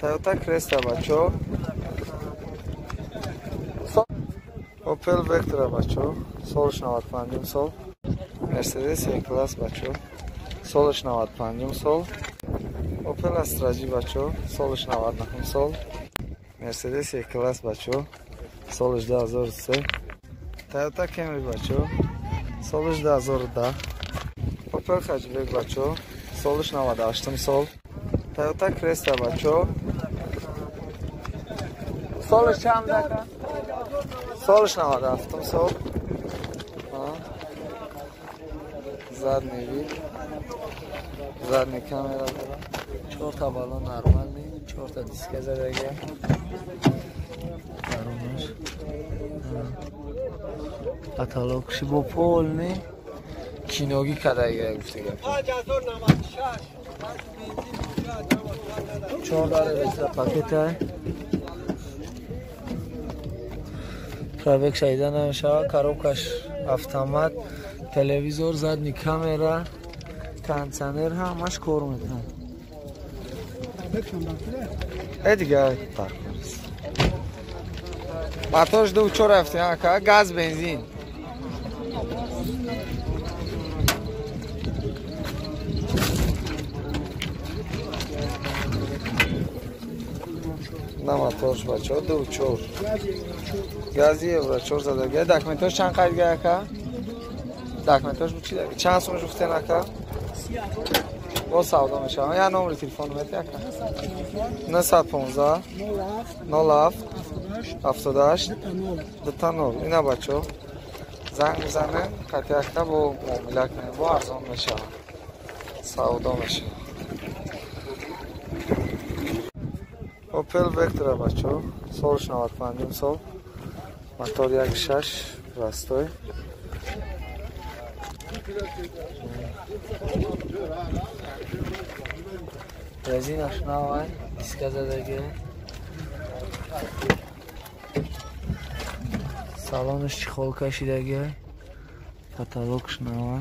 تویوتا کرستا بچو. اوپل وکتورا بچو. سالش 95 سال. مرسدس یک کلاس بچو. سالش 95 سال. اوپل استراجی بچو. سالش 99 سال. مرسدس یک کلاس بچو. سالش 2003. تویوتا کمری بچو. سالش 2010. اوپل خجبک بچو. سالش 98 سال. تویوتا کرستا بچو. سالش چند دکه؟ سالش 97 سال. زد نیوی. زد نی کامera داره. 4 تا بالون نرمال نی. 4 تا دیسک زدگه. درونش. کاتالوگش با پول نی. کینوگی کدایگه گفته گفت. 4 داره لیتر پاکت های. پروک شایده نمیشه. کاروبکش автомат. تلویزور زدنی کامera. کانسنر همش کار میکنه. دیگه فرق نیست. موتورش 2.4 رفته ها که گاز بنزین. نه موتورش بچه ها 2.4 گازیه بچه زدگه. دکمنتوش چند قید گه که؟ دکمنتوش بود چی داره؟ چند سومش گفته نکه؟ با سودا میشه. یا نمره تلفن میتی که؟ 915 07 78 2 اینا بچه زنگ بزنه قطعه اکتا با معامله کنه با ارزان میشه سودا میشه. اوپل وکتورا بچه سالش 95 سال. موتور 1.6 راستای. رزینش نوای دیسک زدگه. سالانش چخال کشیدگه. کاتالوگش نوای.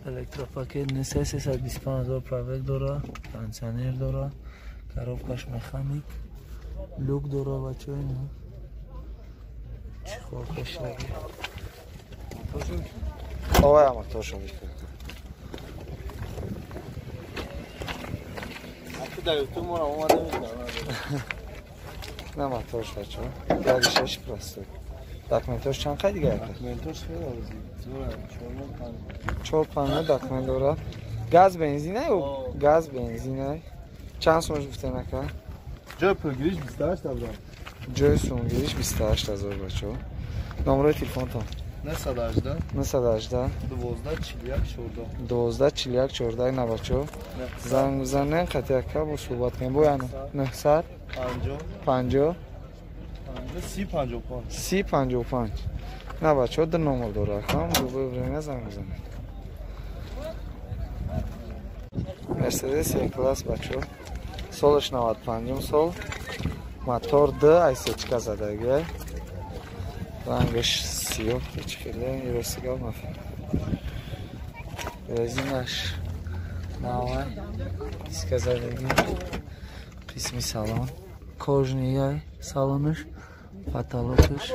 الکتروپاکت نسه 325,000 پروک داره. کانسنر داره. کاروبکش مکانیک. لوک داره بچه اینو. چخال کشیدگه. آوای موتورشو میکنه. تو ما اومده میکنه. نه موتورش بچه ها 6 پلاستیک. دکمنتوش چند قید دیگه؟ دکمنتوش خیلی زوره. 4 دکمنت داره. گاز بنزینه او گاز بنزینه. چند سومش گفته نکن؟ جای پولگیریش 28 دارم. جای سومگیریش 28,000 بچه ها. نمره تلفن تا 918 918 12 41 14 نه بچه ها. زنگ بزنه قطعه که با صحبت کنیم. باید 900 50 3055 نه بچه ها. در نمره داره کام دو ببرینه زنگ بزنه. مرسدس یک کلاس بچه ها سالش 95 سال. موتور 2 ایسچکا زدگه. رنگش سیاه خیلی یه رسیگاه نفهم. رزینش نوای دیسک زدگی. قسمی سالان کожنیه سالانش. کاتالوگش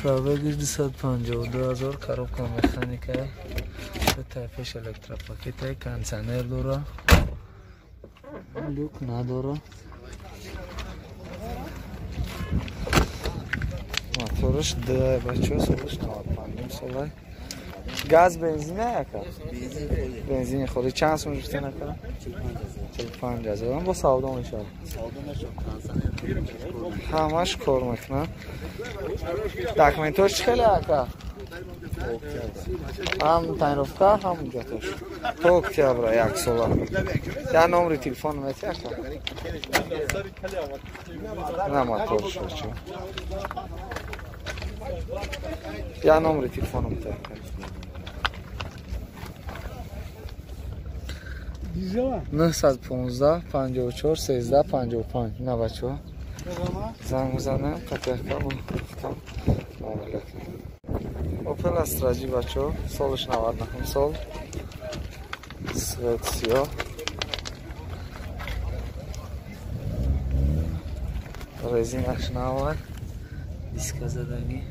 پروگش 252,000. کاروبکا مکانیکه. دو طرفش الکتروپاکت. کانسنر داره. لوک نداره. موتورش 2 بچه سالش 95 ساله. گاز بنزینه یکا؟ بنزین خودی. چند سومش گفته نکنه؟ 45,000 با سودا میشه. همش کار میکنه. دکمنتوش خیلی یکا؟ هم تنرفکا هم جاتوش. تو اکتبر 1 سال. یا نمره تلفن میتی یکا؟ نه موتورش بچه یا نمره تلفن میتی یکا؟ 915 54 13 55 نه بچه ها. زنگ میزنه قطعه با گفتم معامله کنیم. اوپل استراجی بچه ها سالش 99 سال سویت سیاه резинаш новая, диска задagi,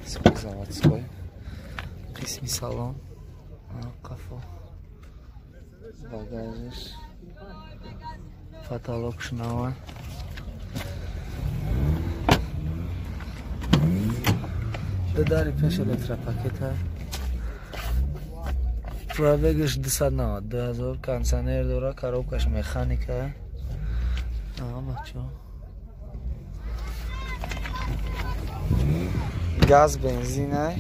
заводской, qismi salon, qafo, bagajиш, потолок новый, додали пеш электропакета, пробегиш 290, 2000, кондиционер дора, коробкаш механика, бачо. گاز بنزین های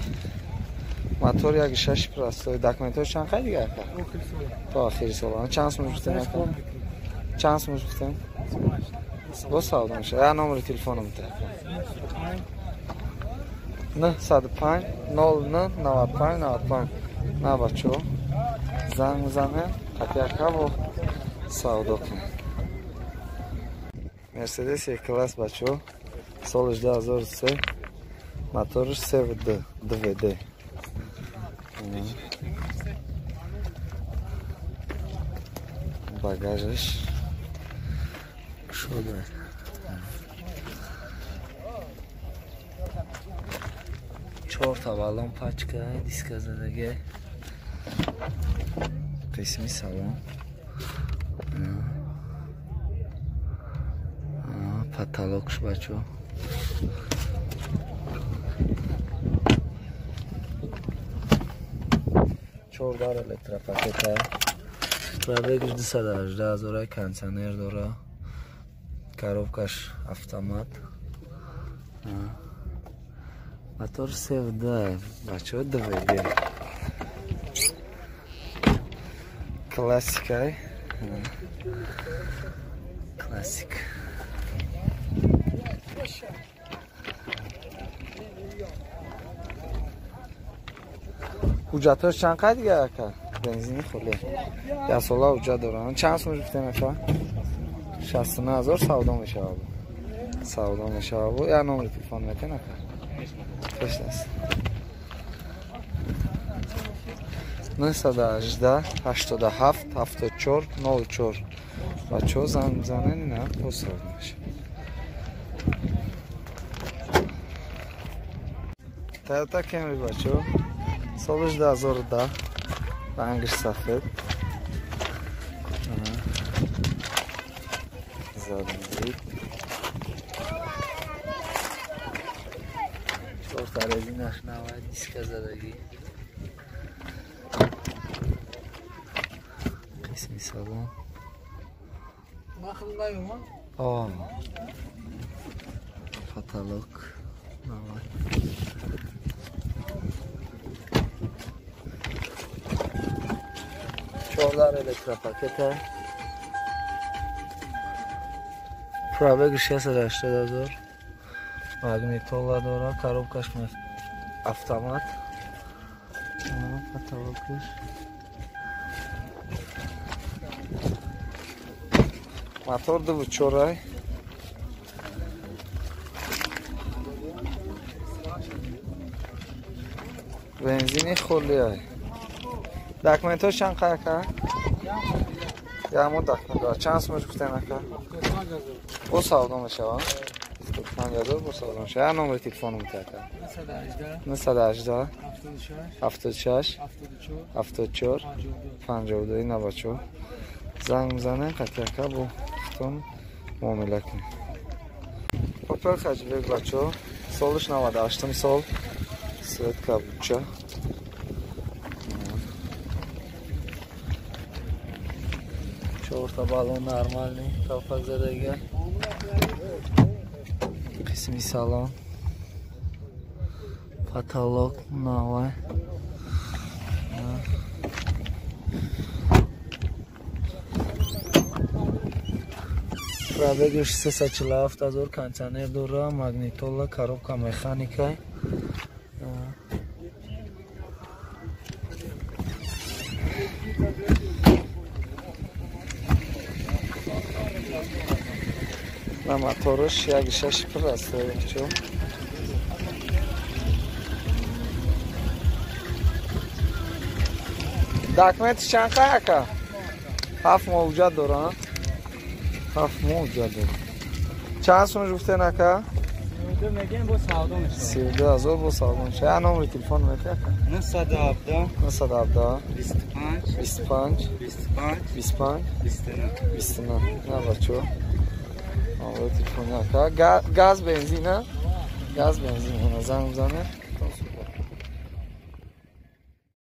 موتور یک 6 پلاستیک داکومنتش چند خیلی دیگه تا آخری سال چند سال میشته چند سال میشته با سال میشه یا نمره تلفنم میده 905 09 95 95 نه بچو زنگ میزنه قطعه با سودا کنه مرسدس یک کلاس بچو سالش 2003 موتورش 3 DVD багажش شده 4 تا بالون پاچکا دیسک زدگی قسمی سالن потолокш бачо چهار الکتروپاکت پробегش 218,000 кондиционер داره коробкаш автомат мотор севда бачо DVD классика классик حجتاش چند قد دیگه اکا بنزینی خلی یه سالا حجت دارن چند سال گفته نفر 69,000 سودا میشه آبو سودا میشه آبو یا نمره تلفن میتونه اکا خوش دست 918 87 74 04 بچه ها زنگ میزنن نه با سودا میشه تویوتا کمری بچه ها سالش 2010 رنگش سفید زدنگی 4 تا رزینش 90 دیسک زدگی قسمی سالن потолок 4 الکتروپاکت پробегش 180,000 магнитола داره коробкаш автомат потолокش мотор 2.4 بنزینی خلی های داکومنتاش چند قرار کرد؟ یا ما داکومنت چند سمش گفته نکرد؟ با سودا میشه ها؟ 50,000 با سودا میشه یا نمره تلفن میتونه کرد؟ 918 76 74 52 اینا بچه زنگ میزنه قطعه با ختم معامله کنه اوپل خجبک بچه سالش 98 سال سویت کابوچه چهار تا بالون نرمالی توفق زدگی قسمی سالن потолок новый пробегش 347,000 кондиционер дора магнитола коробка механика اینا موتورش یک شش پر است چو داکمنتش چند که 7 موجود داره 7 موجود داره چند سونش گفته نکه 32 میگن با سودا میشه 32,000 با سودا میشه یا نمبر تلفن میده 917 917 25 25 25 25 29 29 نه بچه نمبر تلفن نکه گاز بنزین نه گاز بنزین زنگ بزنه